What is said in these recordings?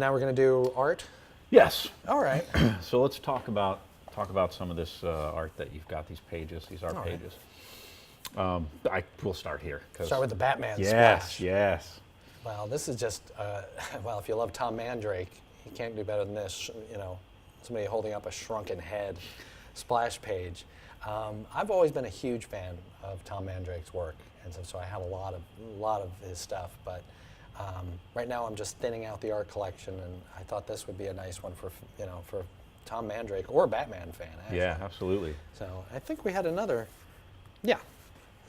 now we're going to do art? Yes. All right. So let's talk about some of this art that you've got. These pages, these art pages. We'll start here. Start with the Batman Yes, splash. yes. Well, this is just, well, if you love Tom Mandrake, you can't do better than this. You know, somebody holding up a shrunken head splash page. I've always been a huge fan of Tom Mandrake's work, and so I have a lot of his stuff. But right now, I'm just thinning out the art collection, and I thought this would be a nice one for for Tom Mandrake or a Batman fan. Actually. Yeah, absolutely. So I think we had another. Yeah,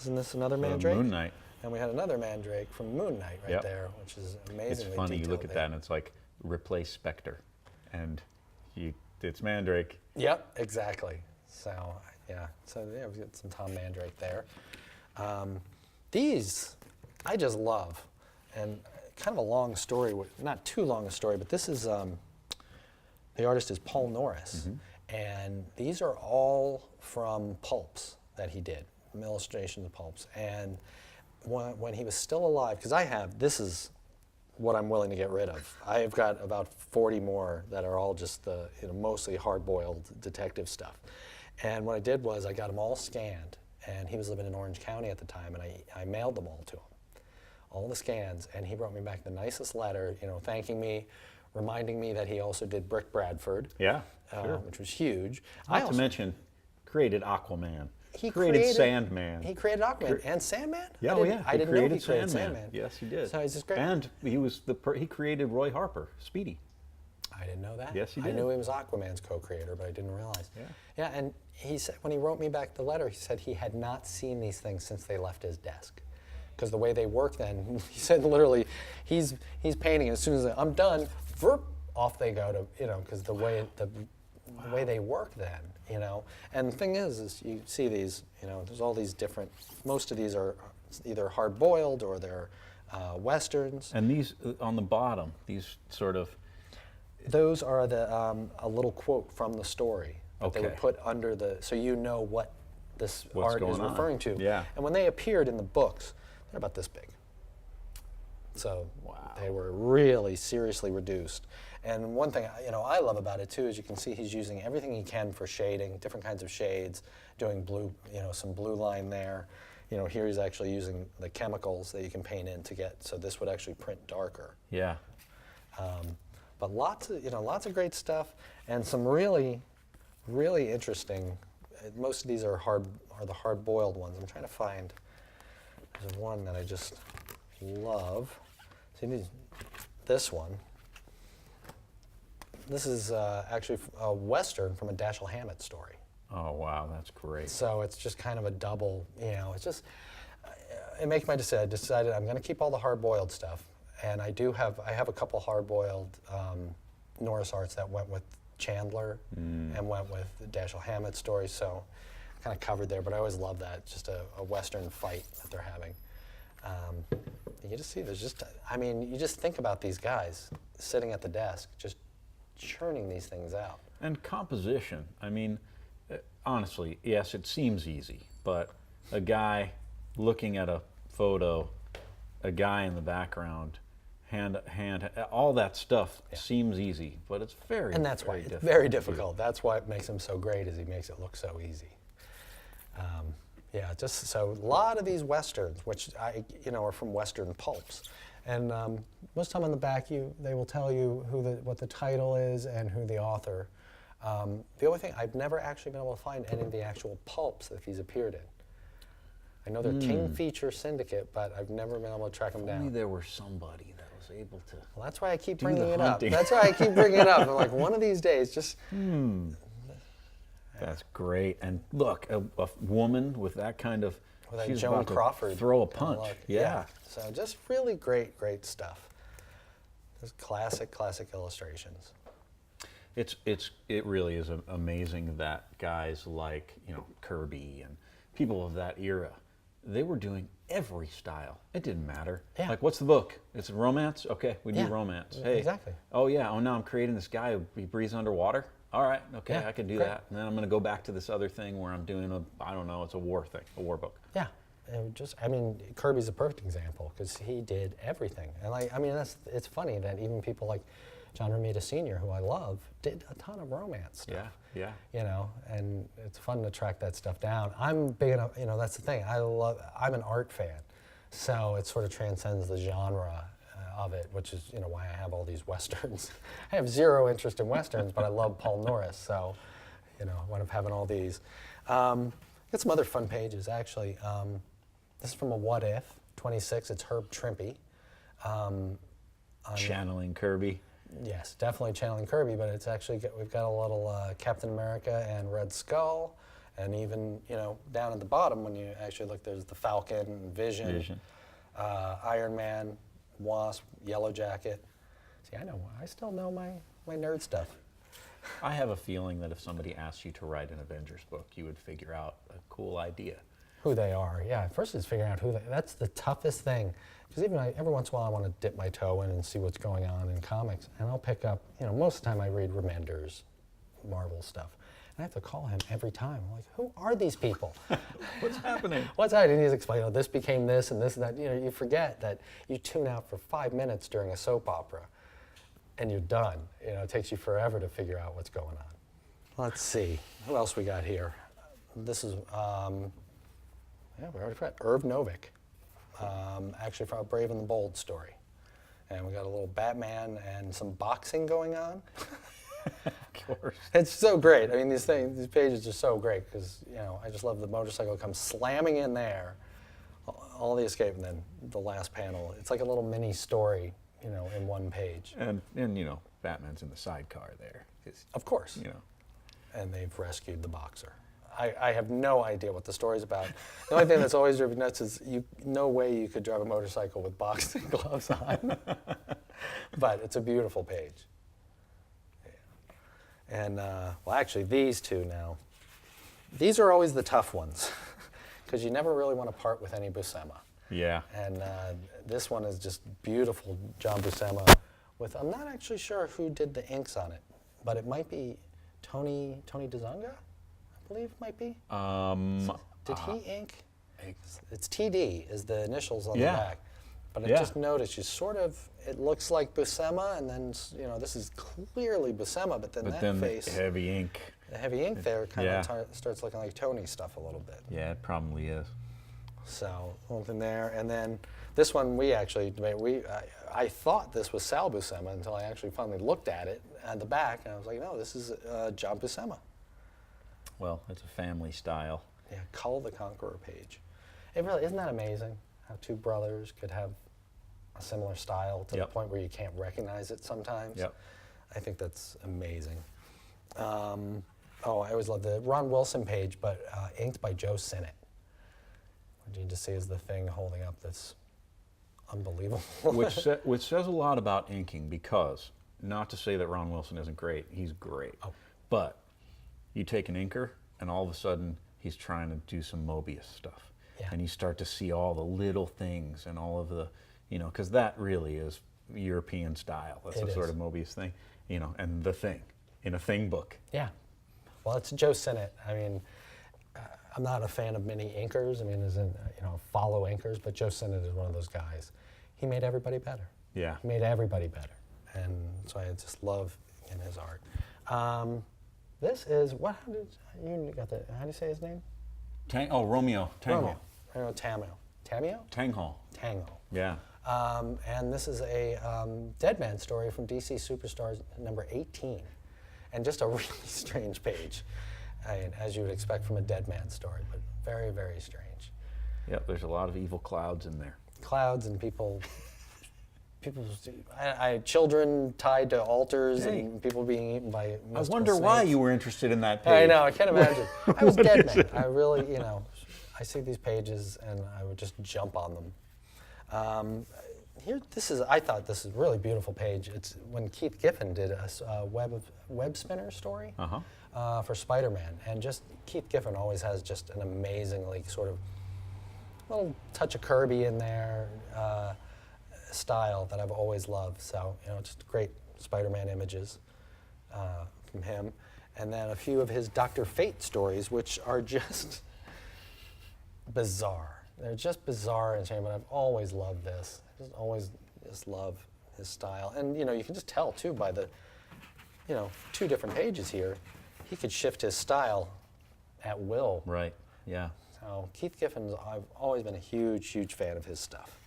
isn't this another Mandrake? Moon Knight. And we had another Mandrake from Moon Knight right there, which is amazingly It's funny, you look at detailed. that and it's like, replace Spectre. And it's Mandrake. Yep, exactly. So, yeah, we've got some Tom Mandrake there. These, I just love. And kind of a long story, not too long a story, but this is, the artist is Paul Norris. And these are all from pulps that he did, illustrations of pulps. And when he was still alive, because this is what I'm willing to get rid of. I've got about 40 more that are all just the mostly hard-boiled detective stuff. And what I did was I got them all scanned, and he was living in Orange County at the time, and I mailed them all to him, all the scans, and he wrote me back the nicest letter, thanking me, reminding me that he also did Brick Bradford, Yeah, sure. which was huge. Not to mention, created Aquaman. He created Sandman. He created Aquaman and Sandman. Yeah, I didn't know he created Sandman. Yes, he did. So he's just great. And he created Roy Harper, Speedy. I didn't know that. Yes, he did. I knew he was Aquaman's co-creator, but I didn't realize. Yeah, and he said when he wrote me back the letter, he said he had not seen these things since they left his desk, because the way they work then, he said literally, he's painting, and as soon as I'm done, off they go to because the way they work then. And the thing is you see these, there's all these different, most of these are either hard-boiled or they're Westerns. And these, on the bottom, these sort of... Those are a little quote from the story that they would put under so what this art is referring to. Yeah. And when they appeared in the books, they're about this big. So they were really seriously reduced. And one thing I love about it too is you can see he's using everything he can for shading, different kinds of shades, doing blue, some blue line there. Here he's actually using the chemicals that you can paint in to get so this would actually print darker. Yeah. But lots of great stuff and some really, really interesting. Most of these are the hard-boiled ones. I'm trying to find. There's one that I just love. See this one. This is actually a Western from a Dashiell Hammett story. Oh, wow, that's great. So it's just kind of a double, it's just, it makes my decision. I decided I'm going to keep all the hard-boiled stuff. And I have a couple hard-boiled Norris arts that went with Chandler and went with the Dashiell Hammett stories. So kind of covered there, but I always love that. It's just a Western fight that they're having. You just see, you just think about these guys sitting at the desk, just churning these things out. And composition, honestly, yes, it seems easy, but a guy looking at a photo, a guy in the background, hand, all that stuff seems easy, but it's very, and that's very why it's difficult. very difficult. That's why it makes him so great, is he makes it look so easy. Just so a lot of these Westerns, which are from Western pulps, and most of the time on the back they will tell you what the title is and who the author. The only thing, I've never actually been able to find any of the actual pulps that he's appeared in. I know they're King Feature Syndicate, but I've never been able to track them down. Maybe there was somebody that was able to. Well, that's why I keep bringing it hunting. up. That's why I keep bringing it up. I'm like, one of these days, just. That's great. And look, a woman with that kind of. With that she's Joan about to Crawford. throw a punch. Yeah. So just really great stuff. Just classic illustrations. It really is amazing that guys like Kirby and people of that era, they were doing every style. It didn't matter. Yeah. Like, what's the book? It's romance? Okay, we do romance. Hey, exactly. Oh yeah, now I'm creating this guy who breathes underwater. All right, okay, Yeah, I can do great. that. And then I'm gonna go back to this other thing where I'm doing it's a war thing, a war book. Yeah. Kirby's a perfect example because he did everything. And it's funny that even people like John Romita Sr., who I love, did a ton of romance stuff. Yeah. You know, and it's fun to track that stuff down. I'm big enough, you know, that's the thing. I'm an art fan, so it sort of transcends the genre of it, which is, you know, why I have all these Westerns. I have zero interest in Westerns, but I love Paul Norris, so, you know, I wind up having all these. Got some other fun pages, actually. This is from a What If, 26, it's Herb Trimpe. Channeling Kirby. Yes, definitely channeling Kirby, but it's actually, we've got a little Captain America and Red Skull, and even, you know, down at the bottom when you actually look, there's the Falcon, Vision. Iron Man, Wasp, Yellow Jacket. See, I still know my nerd stuff. I have a feeling that if somebody asked you to write an Avengers book, you would figure out a cool idea. Who they are, yeah. First is figuring out that's the toughest thing. Because even every once in a while I want to dip my toe in and see what's going on in comics. And I'll pick up, you know, most of the time I read Remender's Marvel stuff. And I have to call him every time. I'm like, who are these people? What's happening? What's that? And he's explaining, oh, this became this and this and that. You know, you forget that you tune out for 5 minutes during a soap opera and you're done. You know, it takes you forever to figure out what's going on. Let's see, who else we got here? This is, yeah, we already forgot, Herb Novik, actually from a Brave and the Bold story. And we got a little Batman and some boxing going on. Of course. It's so great. I mean, these pages are so great because, you know, I just love the motorcycle comes slamming in there, all the escape, and then the last panel. It's like a little mini story, you know, in one page. And you know, Batman's in the sidecar there. Of course. You know. And they've rescued the boxer. I have no idea what the story's about. The only thing that's always driven nuts is no way you could drive a motorcycle with boxing gloves on. But it's a beautiful page. Yeah. And, well, actually, these two now, these are always the tough ones because you never really want to part with any Buscema. Yeah. And this one is just beautiful, John Buscema. I'm not actually sure who did the inks on it, but it might be Tony DeZonga. I believe it might be. Did he ink? It's TD is the initials on the back. But I just noticed it looks like Buscema, and then, you know, this is clearly Buscema, but then face. The heavy ink. The heavy ink there kind of starts looking like Tony stuff a little bit. Yeah, it probably is. So, one thing there. And then this one I thought this was Sal Buscema until I actually finally looked at it at the back, and I was like, no, this is John Buscema. Well, it's a family style. Yeah, Cull the Conqueror page. It really, isn't that amazing how two brothers could have a similar style to the point where you can't recognize it sometimes? Yep. I think that's amazing. I always love the Ron Wilson page, but inked by Joe Sinnott. What you just see is the thing holding up this unbelievable. which says a lot about inking, because, not to say that Ron Wilson isn't great, he's great. Oh. But you take an inker, and all of a sudden, he's trying to do some Mobius stuff. Yeah. And you start to see all the little things and all of the, you know, because that really is European style. That's a sort of Mobius thing, you know, and the thing, in a thing book. Yeah. Well, it's Joe Sinnott. I mean, I'm not a fan of many inkers. I mean, as in, you know, follow inkers, but Joe Sinnott is one of those guys. He made everybody better. Yeah. He made everybody better. And so I just love in his art. This is, how do you say his name? Romeo Tanghal. Romeo Tamio. Tamio? Tanghal. Tanghal. Yeah. And this is a Dead Man story from DC Superstars number 18. And just a really strange page, as you would expect from a Dead Man story, but very, very strange. Yep, there's a lot of evil clouds in there. Clouds and people, children tied to altars and people being eaten by mystical I wonder snakes. why you were interested in that page. I know, I can't imagine. I was Dead Man. I really, you know, I see these pages and I would just jump on them. I thought this is a really beautiful page. It's when Keith Giffen did a web spinner story for Spider-Man, and just Keith Giffen always has just an amazingly sort of little touch of Kirby in there style that I've always loved. So, you know, just great Spider-Man images from him, and then a few of his Dr. Fate stories, which are just bizarre. They're just bizarre and strange, but I've always loved this. I just always love his style. And, you know, you can just tell, too, by the, you know, 2 different pages here, he could shift his style at will. Right, yeah. So Keith Giffen's, I've always been a huge, huge fan of his stuff.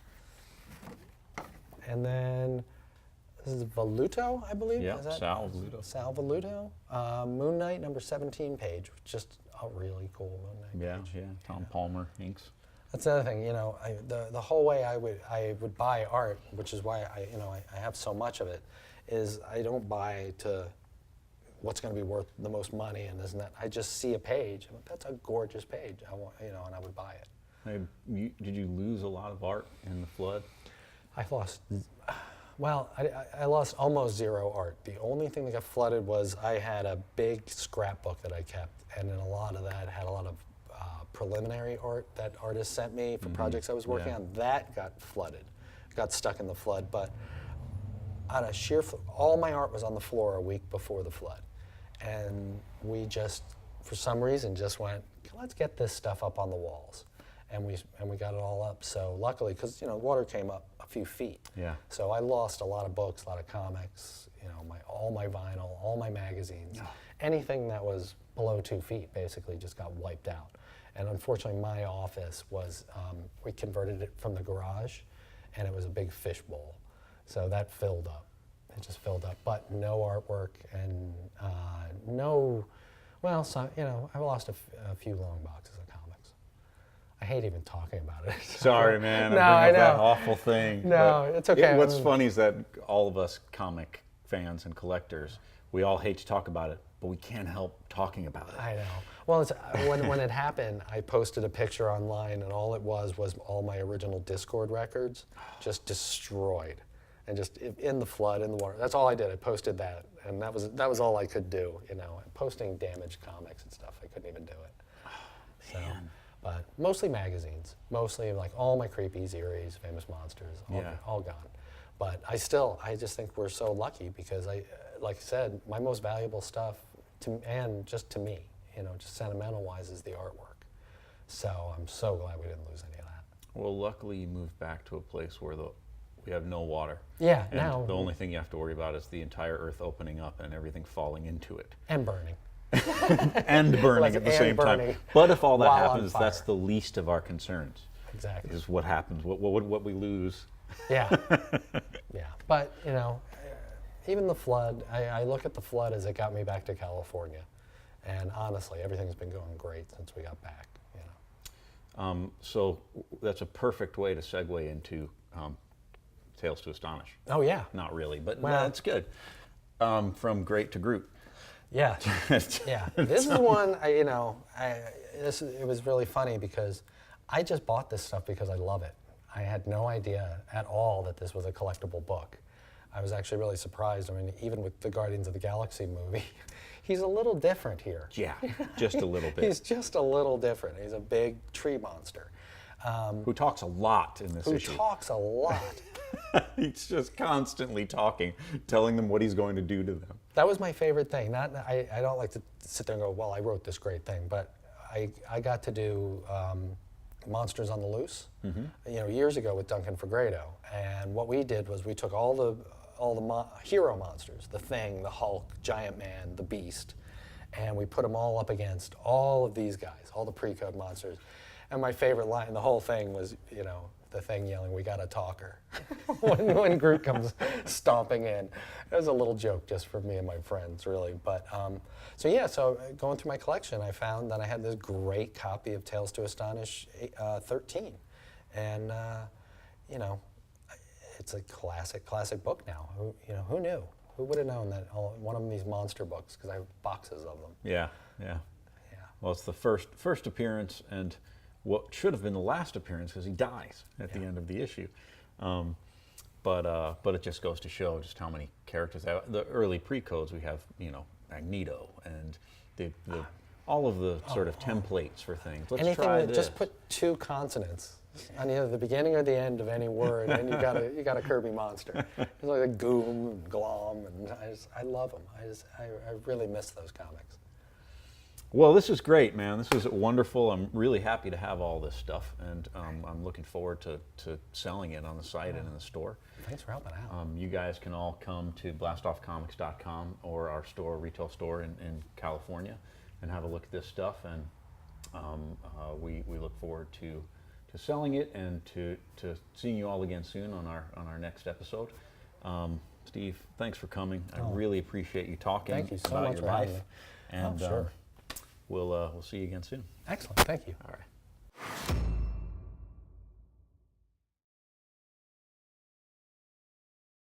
And then this is Voluto, I believe. Yeah, is that Sal Voluto. Sal Voluto. Moon Knight, number 17 page. Just a really cool Moon Knight page. Yeah, Tom Palmer inks. That's another thing, you know, the whole way I would buy art, which is why I have so much of it, is I don't buy to what's going to be worth the most money and this and that. I just see a page. That's a gorgeous page. I want, you know, and I would buy it. Hey, did you lose a lot of art in the flood? I lost, well, I lost almost 0 art. The only thing that got flooded was I had a big scrapbook that I kept, and then a lot of that had a lot of preliminary art that artists sent me for projects I was working on. That got flooded, got stuck in the flood. But on a sheer, all my art was on the floor a week before the flood, and we just, for some reason, just went, let's get this stuff up on the walls, and we got it all up. So luckily, because you know, water came up a few feet. Yeah. So I lost a lot of books, a lot of comics, you know, all my vinyl, all my magazines, anything that was below 2 feet basically just got wiped out. And unfortunately, my office was, we converted it from the garage, and it was a big fishbowl. So that filled up. It just filled up. But no artwork and no, well, some, you know, I've lost a few long boxes of comics. I hate even talking about it. Sorry, man. No, I I bring up know. that awful thing. No, it's okay. What's funny is that all of us comic fans and collectors, we all hate to talk about it, but we can't help talking about it. I know. Well, it's, when it happened, I posted a picture online, and all it was all my original Discord records just destroyed, and just in the flood, in the water. That's all I did. I posted that, and that was all I could do. You know, posting damaged comics and stuff. I couldn't even do it. So, but mostly magazines, mostly like all my Creepy, Zeries, Famous Monsters, all gone. But I just think we're so lucky because like I said, my most valuable stuff, just to me, you know, just sentimental-wise, is the artwork. So I'm so glad we didn't lose any of that. Well, luckily you moved back to a place where we have no water. Yeah, and now. the only thing you have to worry about is the entire earth opening up and everything falling into it. And burning. And burning at the same time. But if all that happens, that's the least of our concerns. Exactly. Is what happens, what we lose. Yeah. Yeah. But, you know, even the flood, I look at the flood as it got me back to California. And honestly, everything's been going great since we got back, you know. So that's a perfect way to segue into Tales to Astonish. Oh, yeah. Not really, but Well, that's good. From great to Groot. Yeah. Yeah. This is one, it was really funny because I just bought this stuff because I love it. I had no idea at all that this was a collectible book. I was actually really surprised. I mean, even with the Guardians of the Galaxy movie, he's a little different here. Yeah, just a little bit. He's just a little different. He's a big tree monster. Who talks a lot in this issue. Who talks a lot. He's just constantly talking, telling them what he's going to do to them. That was my favorite thing. I don't like to sit there and go, well, I wrote this great thing, but I got to do Monsters on the Loose, years ago with Duncan Fegredo. And what we did was we took all the hero monsters, the Thing, the Hulk, Giant Man, the Beast, and we put them all up against all of these guys, all the pre-code monsters. And my favorite line in the whole thing was, the Thing yelling, "We got a talker," when Groot comes stomping in. It was a little joke just for me and my friends, really. But so going through my collection, I found that I had this great copy of Tales to Astonish 13, and it's a classic book now. Who knew? Who would have known that one of these monster books? Because I have boxes of them. Yeah. Well, it's the first appearance and what should have been the last appearance because he dies at the end of the issue. But it just goes to show just how many characters. The early pre-codes we have, Magneto and all of the sort of templates for things. Let's Anything try that this. just put 2 consonants on either the beginning or the end of any word, and you got a Kirby monster. It's like a Goom and Glom, and I love them. I really miss those comics. Well, this is great, man. This is wonderful. I'm really happy to have all this stuff, and I'm looking forward to selling it on the site and in the store. Thanks for helping out. You guys can all come to blastoffcomics.com or our store, retail store in California, and have a look at this stuff. And we look forward to selling it and to seeing you all again soon on our next episode. Steve, thanks for coming. I really appreciate you talking Thank you so about much your for having life. me. And Sure. we'll see you again soon. Excellent. Thank you. All right.